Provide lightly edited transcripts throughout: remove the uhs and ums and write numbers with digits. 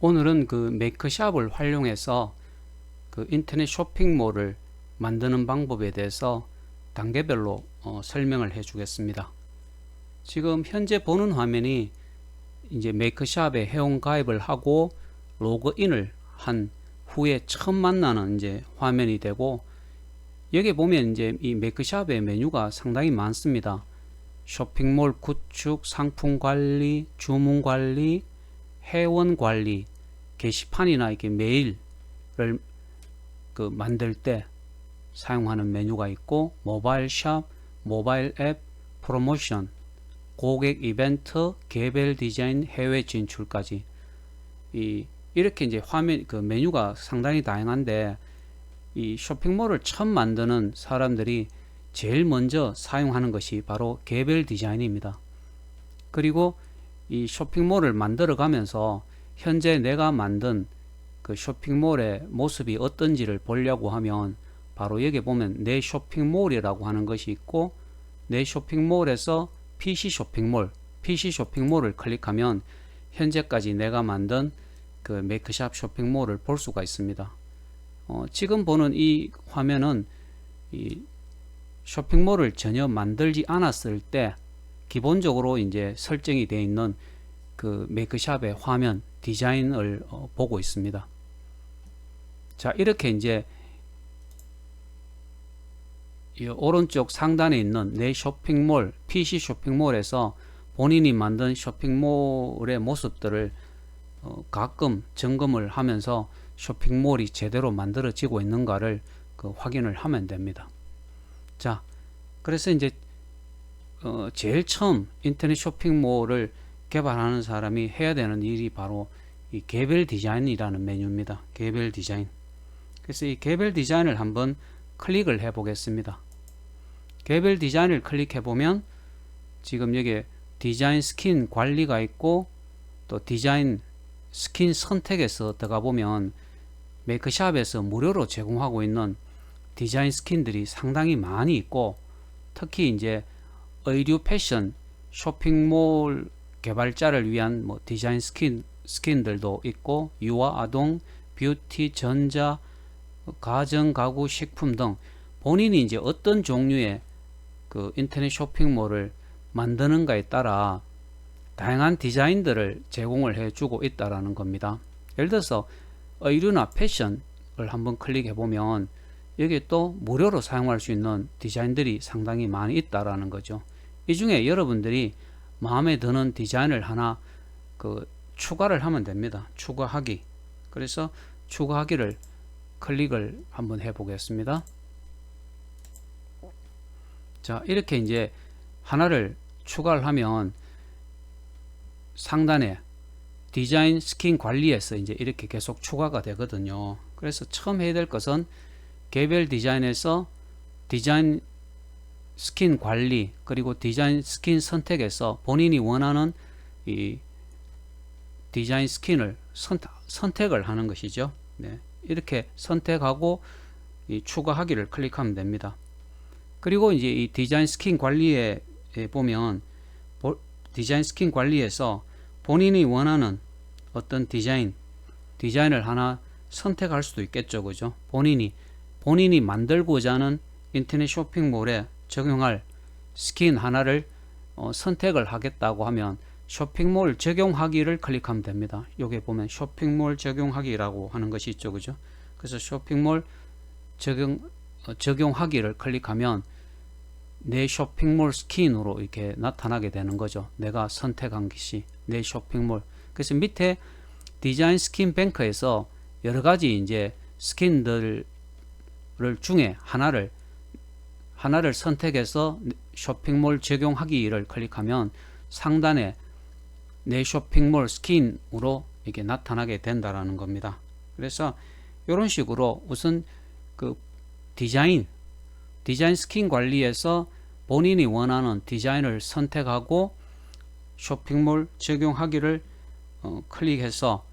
오늘은 그 메이크샵을 활용해서 그 인터넷 쇼핑몰을 만드는 방법에 대해서 단계별로 설명을 해 주겠습니다. 지금 현재 보는 화면이 이제 메이크샵에 회원 가입을 하고 로그인을 한 후에 처음 만나는 이제 화면이 되고, 여기 보면 이제 이 메이크샵의 메뉴가 상당히 많습니다. 쇼핑몰 구축, 상품 관리, 주문 관리, 회원 관리, 게시판이나 이렇게 메일을 그 만들 때 사용하는 메뉴가 있고, 모바일 샵, 모바일 앱, 프로모션, 고객 이벤트, 개별 디자인, 해외 진출까지 이렇게 이제 화면 그 메뉴가 상당히 다양한데, 이 쇼핑몰을 처음 만드는 사람들이 제일 먼저 사용하는 것이 바로 개별 디자인입니다. 그리고 이 쇼핑몰을 만들어 가면서 현재 내가 만든 그 쇼핑몰의 모습이 어떤지를 보려고 하면 바로 여기 보면 내 쇼핑몰이라고 하는 것이 있고, 내 쇼핑몰에서 PC 쇼핑몰을 클릭하면 현재까지 내가 만든 그 메이크샵 쇼핑몰을 볼 수가 있습니다. 지금 보는 이 화면은 이 쇼핑몰을 전혀 만들지 않았을 때 기본적으로 이제 설정이 되어 있는 그 메이크샵의 화면 디자인을 보고 있습니다. 자, 이렇게 이제 이 오른쪽 상단에 있는 내 쇼핑몰, PC 쇼핑몰에서 본인이 만든 쇼핑몰의 모습들을 가끔 점검을 하면서 쇼핑몰이 제대로 만들어지고 있는가를 확인을 하면 됩니다. 자, 그래서 이제 제일 처음 인터넷 쇼핑몰을 개발하는 사람이 해야 되는 일이 바로 이 개별 디자인이라는 메뉴입니다. 개별 디자인. 그래서 이 개별 디자인을 한번 클릭을 해 보겠습니다. 개별 디자인을 클릭해 보면 지금 여기 디자인 스킨 관리가 있고, 또 디자인 스킨 선택에서 들어가 보면 메이크샵에서 무료로 제공하고 있는 디자인 스킨들이 상당히 많이 있고, 특히 이제 의류 패션 쇼핑몰 개발자를 위한 뭐 디자인 스킨들도 있고, 유아 아동, 뷰티, 전자, 가정, 가구, 식품 등 본인이 이제 어떤 종류의 그 인터넷 쇼핑몰을 만드는가에 따라 다양한 디자인들을 제공을 해주고 있다라는 겁니다. 예를 들어서 의류나 패션을 한번 클릭해 보면 여기 또 무료로 사용할 수 있는 디자인들이 상당히 많이 있다라는 거죠. 이 중에 여러분들이 마음에 드는 디자인을 하나 추가를 하면 됩니다. 추가하기. 그래서 추가하기를 클릭을 한번 해 보겠습니다. 자, 이렇게 이제 하나를 추가를 하면 상단에 디자인 스킨 관리에서 이제 이렇게 계속 추가가 되거든요. 그래서 처음 해야 될 것은 개별 디자인에서 디자인 스킨 관리, 그리고 디자인 스킨 선택에서 본인이 원하는 이 디자인 스킨을 선택을 하는 것이죠. 네, 이렇게 선택하고 이 추가하기를 클릭하면 됩니다. 그리고 이제 이 디자인 스킨 관리에 보면 디자인 스킨 관리에서 본인이 원하는 어떤 디자인을 하나 선택할 수도 있겠죠. 그죠? 본인이 만들고자 하는 인터넷 쇼핑몰에 적용할 스킨 하나를 선택을 하겠다고 하면 쇼핑몰 적용하기를 클릭하면 됩니다. 여기 보면 쇼핑몰 적용하기라고 하는 것이 있죠. 그죠? 그래서 쇼핑몰 적용하기를 클릭하면 내 쇼핑몰 스킨으로 이렇게 나타나게 되는 거죠. 내가 선택한 것이 내 쇼핑몰. 그래서 밑에 디자인 스킨 뱅크에서 여러 가지 이제 스킨들 중에 하나를 선택해서 쇼핑몰 적용하기를 클릭하면 상단에 내 쇼핑몰 스킨으로 이렇게 나타나게 된다라는 겁니다. 그래서 이런 식으로 우선 그 디자인 스킨 관리에서 본인이 원하는 디자인을 선택하고 쇼핑몰 적용하기를 클릭해서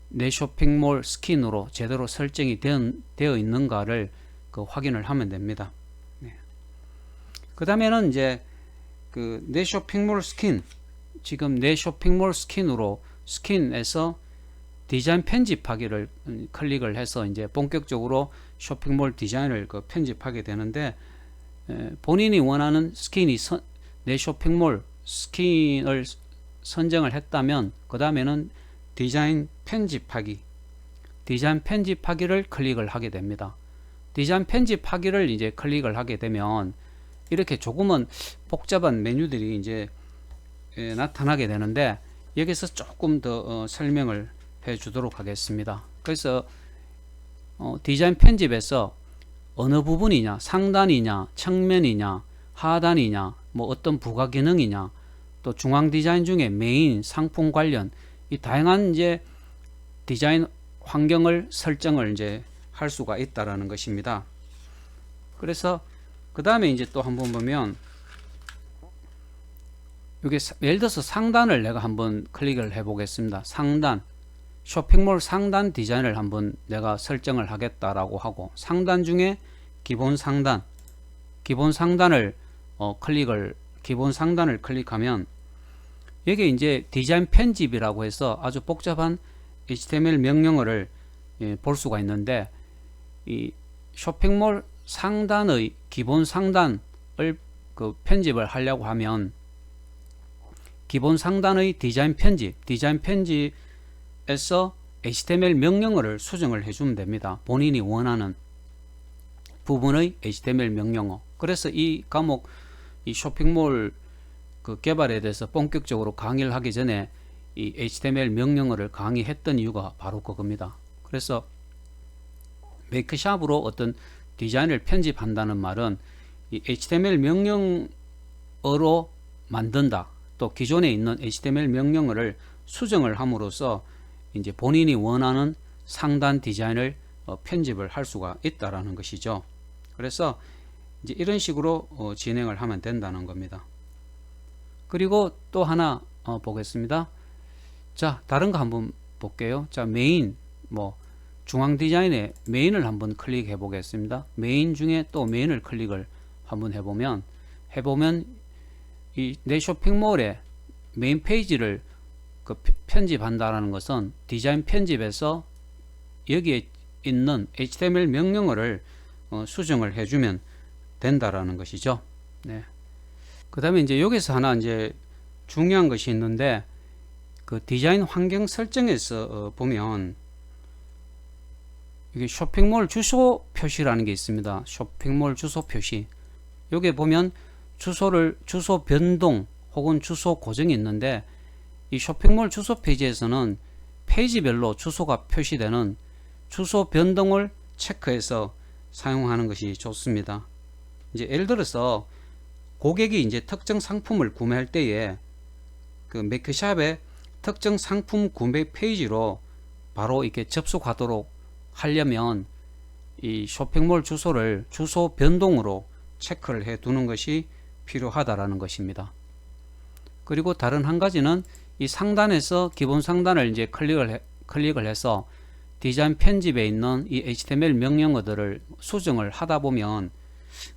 내 쇼핑몰 스킨으로 제대로 설정이 되어 있는가를 확인을 하면 됩니다. 네. 그 다음에는 이제 내 쇼핑몰 스킨, 지금 내 쇼핑몰 스킨으로 스킨에서 디자인 편집하기를 클릭을 해서 이제 본격적으로 쇼핑몰 디자인을 편집하게 되는데, 본인이 원하는 스킨이 내 쇼핑몰 스킨을 선정을 했다면 그 다음에는 디자인 편집하기를 클릭을 하게 됩니다. 디자인 편집하기를 이제 클릭을 하게 되면 이렇게 조금은 복잡한 메뉴들이 이제 나타나게 되는데, 여기서 조금 더 설명을 해 주도록 하겠습니다. 그래서 디자인 편집에서 어느 부분이냐, 상단이냐, 측면이냐, 하단이냐, 뭐 어떤 부가 기능이냐, 또 중앙 디자인 중에 메인, 상품 관련, 이 다양한 이제 디자인 환경을 설정을 이제 할 수가 있다라는 것입니다. 그래서 그 다음에 이제 또 한번 보면, 여기 예를 들어서 상단을 내가 한번 클릭을 해 보겠습니다. 상단, 쇼핑몰 상단 디자인을 한번 내가 설정을 하겠다라고 하고, 상단 중에 기본 상단을 클릭하면 여기 이제 디자인 편집이라고 해서 아주 복잡한 HTML 명령어를 볼 수가 있는데, 이 쇼핑몰 상단의 기본 상단을 편집을 하려고 하면 기본 상단의 디자인 편집에서 HTML 명령어를 수정을 해주면 됩니다. 본인이 원하는 부분의 HTML 명령어. 그래서 이 과목, 이 쇼핑몰 개발에 대해서 본격적으로 강의를 하기 전에 이 HTML 명령어를 강의했던 이유가 바로 그겁니다. 그래서 메이크샵으로 어떤 디자인을 편집한다는 말은 이 HTML 명령어로 만든다. 또 기존에 있는 HTML 명령어를 수정을 함으로써 이제 본인이 원하는 상단 디자인을 편집을 할 수가 있다라는 것이죠. 그래서 이제 이런 식으로 진행을 하면 된다는 겁니다. 그리고 또 하나 보겠습니다. 자, 다른 거 한번 볼게요. 자, 메인, 중앙 디자인의 메인을 한번 클릭해 보겠습니다. 메인 중에 또 메인을 클릭을 한번 해보면 이 내 쇼핑몰의 메인 페이지를 편집한다라는 것은 디자인 편집에서 여기에 있는 HTML 명령어를 수정을 해주면 된다라는 것이죠. 네. 그 다음에 이제 여기서 하나 이제 중요한 것이 있는데, 그 디자인 환경 설정에서 보면 이게 쇼핑몰 주소 표시라는 게 있습니다. 쇼핑몰 주소 표시. 여기에 보면 주소 변동 혹은 주소 고정이 있는데, 이 쇼핑몰 주소 페이지에서는 페이지별로 주소가 표시되는 주소 변동을 체크해서 사용하는 것이 좋습니다. 이제 예를 들어서 고객이 이제 특정 상품을 구매할 때에 그 메이크샵의 특정 상품 구매 페이지로 바로 이렇게 접속하도록 하려면 이 쇼핑몰 주소를 주소 변동으로 체크를 해 두는 것이 필요하다라는 것입니다. 그리고 다른 한 가지는 이 상단에서 기본 상단을 이제 클릭을 해서 디자인 편집에 있는 이 HTML 명령어들을 수정을 하다 보면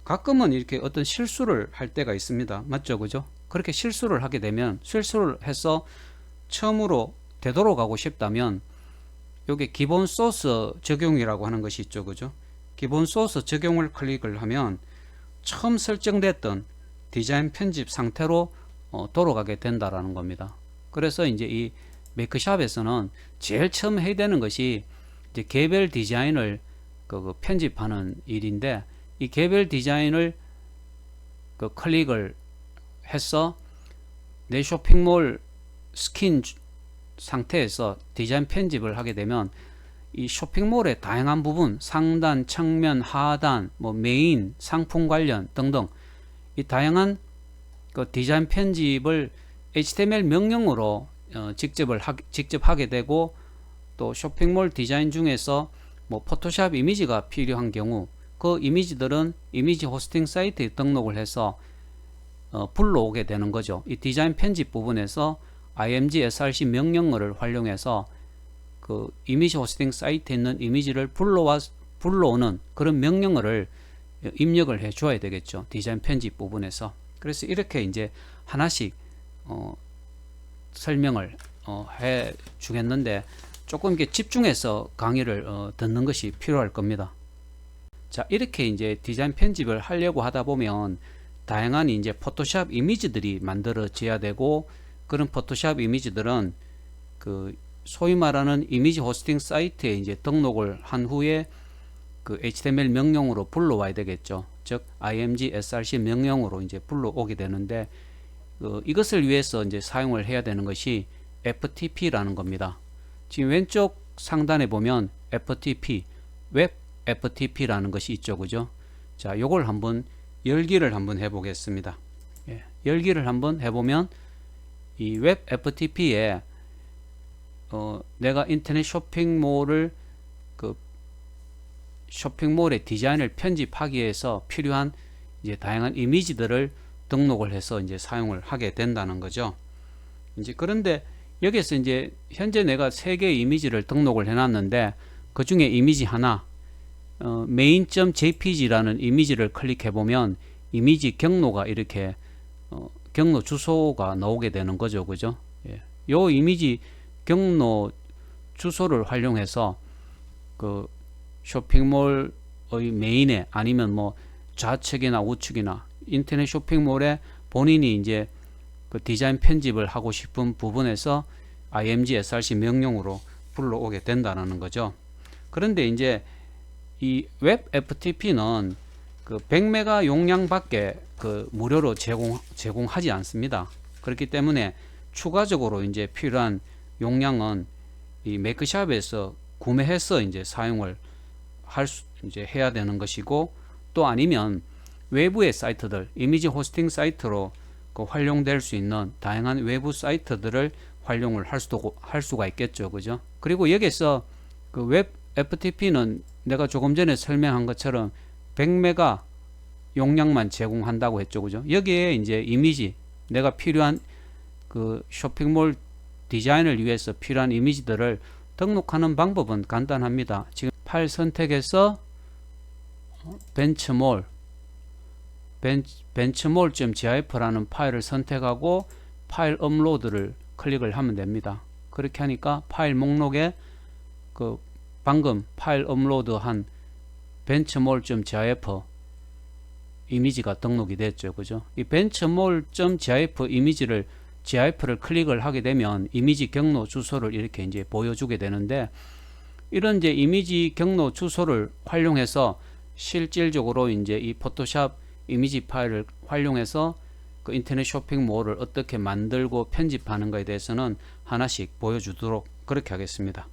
가끔은 이렇게 어떤 실수를 할 때가 있습니다. 맞죠? 그죠? 그렇게 실수를 하게 되면, 실수를 해서 처음으로 되돌아가고 싶다면 여기 기본 소스 적용이라고 하는 것이 있죠. 그죠? 기본 소스 적용을 클릭을 하면 처음 설정됐던 디자인 편집 상태로 돌아가게 된다라는 겁니다. 그래서 이제 이 메이크샵에서는 제일 처음 해야 되는 것이 이제 개별 디자인을 편집하는 일인데, 이 개별 디자인을 클릭을 해서 내 쇼핑몰 스킨 상태에서 디자인 편집을 하게 되면 이 쇼핑몰의 다양한 부분, 상단, 측면, 하단, 메인, 상품 관련 등등 이 다양한 디자인 편집을 HTML 명령으로 직접 하게 되고, 또 쇼핑몰 디자인 중에서 포토샵 이미지가 필요한 경우 그 이미지들은 이미지 호스팅 사이트에 등록을 해서 불러오게 되는 거죠. 이 디자인 편집 부분에서 img src 명령어를 활용해서 그 이미지 호스팅 사이트에 있는 이미지를 불러오는 그런 명령어를 입력을 해 줘야 되겠죠. 디자인 편집 부분에서. 그래서 이렇게 이제 하나씩 설명을 해 주겠는데, 조금 이렇게 집중해서 강의를 듣는 것이 필요할 겁니다. 자, 이렇게 이제 디자인 편집을 하려고 하다 보면 다양한 이제 포토샵 이미지들이 만들어져야 되고, 그런 포토샵 이미지들은 그 소위 말하는 이미지 호스팅 사이트에 이제 등록을 한 후에 그 HTML 명령으로 불러와야 되겠죠. 즉 img src 명령으로 이제 불러오게 되는데, 이것을 위해서 이제 사용을 해야 되는 것이 FTP라는 겁니다. 지금 왼쪽 상단에 보면 FTP, 웹 FTP라는 것이 있죠, 그죠? 자, 요걸 한번 열기를 한번 해보겠습니다. 예, 열기를 한번 해보면 이 웹 FTP에 내가 인터넷 쇼핑몰을 그 쇼핑몰의 디자인을 편집하기 위해서 필요한 이제 다양한 이미지들을 등록을 해서 이제 사용을 하게 된다는 거죠. 이제 그런데 여기서 이제 현재 내가 3개의 이미지를 등록을 해놨는데, 그 중에 이미지 하나, main.jpg라는 이미지를 클릭해 보면 이미지 경로가 이렇게 경로 주소가 나오게 되는 거죠, 그죠? 예. 요 이미지 경로 주소를 활용해서 그 쇼핑몰의 메인에, 아니면 뭐 좌측이나 우측이나 인터넷 쇼핑몰에 본인이 이제 그 디자인 편집을 하고 싶은 부분에서 img src 명령으로 불러오게 된다는 거죠. 그런데 이제 이 웹 FTP는 그 100메가 용량밖에 그 무료로 제공하지 않습니다. 그렇기 때문에 추가적으로 이제 필요한 용량은 이 메이크샵에서 구매해서 이제 사용을 이제 해야 되는 것이고, 또 아니면 외부의 사이트들, 이미지 호스팅 사이트로 그 활용될 수 있는 다양한 외부 사이트들을 활용을 할 수가 있겠죠, 그죠? 그리고 여기서 그 웹 FTP는 내가 조금 전에 설명한 것처럼 100메가 용량만 제공한다고 했죠, 그죠? 여기에 이제 이미지, 내가 필요한 그 쇼핑몰 디자인을 위해서 필요한 이미지들을 등록하는 방법은 간단합니다. 지금 파일 선택해서 benchmall.gif라는 파일을 선택하고 파일 업로드를 클릭을 하면 됩니다. 그렇게 하니까 파일 목록에 그 방금 파일 업로드한 benchmall.gif 이미지가 등록이 됐죠, 그죠? 이 benchmall.gif GIF를 클릭을 하게 되면 이미지 경로 주소를 이렇게 이제 보여주게 되는데, 이런 이제 이미지 경로 주소를 활용해서 실질적으로 이제 이 포토샵 이미지 파일을 활용해서 그 인터넷 쇼핑몰을 어떻게 만들고 편집하는 것에 대해서는 하나씩 보여주도록 그렇게 하겠습니다.